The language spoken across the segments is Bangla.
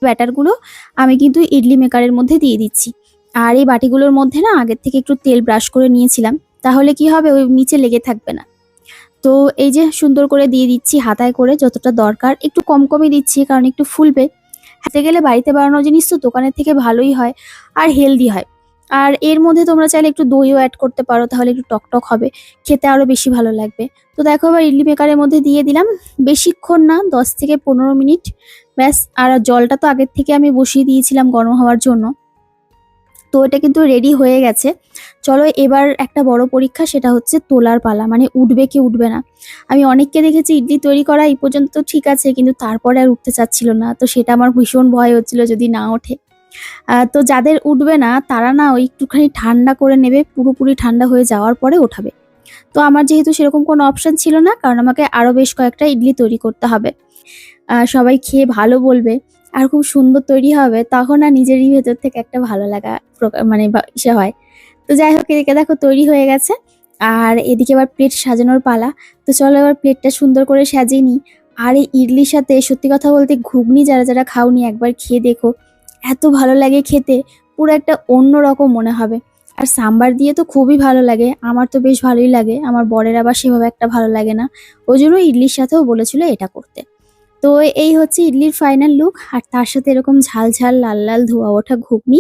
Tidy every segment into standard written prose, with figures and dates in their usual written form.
ব্যাটারগুলো আমি কিন্তু ইডলি মেকারের মধ্যে দিয়ে দিচ্ছি। আর এই বাটিগুলোর মধ্যে না আগের থেকে একটু তেল ব্রাশ করে নিয়েছিলাম, তাহলে কি হবে ওই নিচে লেগে থাকবে না। তো এই যে সুন্দর করে দিয়ে দিচ্ছি হাতায় করে, যতটা দরকার একটু কম কমই দিচ্ছি কারণ একটু ফুলবে। হাতে গেলে বাড়িতে বানানো জিনিস তো দোকানের থেকে ভালোই হয় আর হেলদি হয়। আর এর মধ্যে তোমরা চাইলে একটু দইও অ্যাড করতে পারো, তাহলে একটু টকটক হবে, খেতে আরো বেশি ভালো লাগবে। তো দেখো এবার ইডলি মেকারের মধ্যে দিয়ে দিলাম, বেশিক্ষণ না, 10 থেকে 15 মিনিট ব্যাস। আর জলটা তো আগের থেকে আমি বসিয়ে দিয়েছিলাম গরম হওয়ার জন্য। তো এটা কিন্তু রেডি হয়ে গেছে। চলো এবার একটা বড় পরীক্ষা, সেটা হচ্ছে তোলার পালা, মানে উঠবে কি উঠবে না। আমি অনেককে দেখেছি ইডলি তৈরি করা এই পর্যন্ত তো ঠিক আছে, কিন্তু তারপরে আর উঠতে চাচ্ছিল না, তো সেটা আমার ভীষণ ভয় হচ্ছিল যদি না ওঠে। তো যাদের উঠবে না তারা না ওই একটুখানি ঠান্ডা করে নেবে, পুরোপুরি ঠান্ডা হয়ে যাওয়ার পরে ওঠাবে। তো আমার যেহেতু সেরকম কোনো অপশন ছিল না, কারণ আমাকে আরো বেশ কয়েকটা ইডলি তৈরি করতে হবে। সবাই খেয়ে ভালো বলবে আর খুব সুন্দর তৈরি হবে, তখন আর নিজেরই ভেতর থেকে একটা ভালো লাগা মানে ইসে হয়। তো যাই হোক, এদিকে দেখো তৈরি হয়ে গেছে। আর এদিকে এবার প্লেট সাজানোর পালা। তো চলো এবার প্লেটটা সুন্দর করে সাজিয়ে নিই। আর এই ইডলির সাথে সত্যি কথা বলতে ঘুগনি যারা যারা খাওনি একবার খেয়ে দেখো, এত ভালো লাগে খেতে, পুরো একটা অন্য রকম মনে হবে। আর সাম্বার দিয়ে তো খুবই ভালো লাগে, আমার তো বেশ ভালোই লাগে, আমার বরের আবার সেভাবে একটা ভালো লাগে না। ওই জন্য ইডলির সাথেও বলেছিল এটা করতে। তো এই হচ্ছে ইডলির ফাইনাল লুক, আর তার সাথে এরকম ঝাল ঝাল লাল লাল ধোয়া ওঠা ঘুগনি,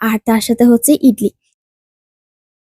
আর তার সাথে হচ্ছে ইডলি।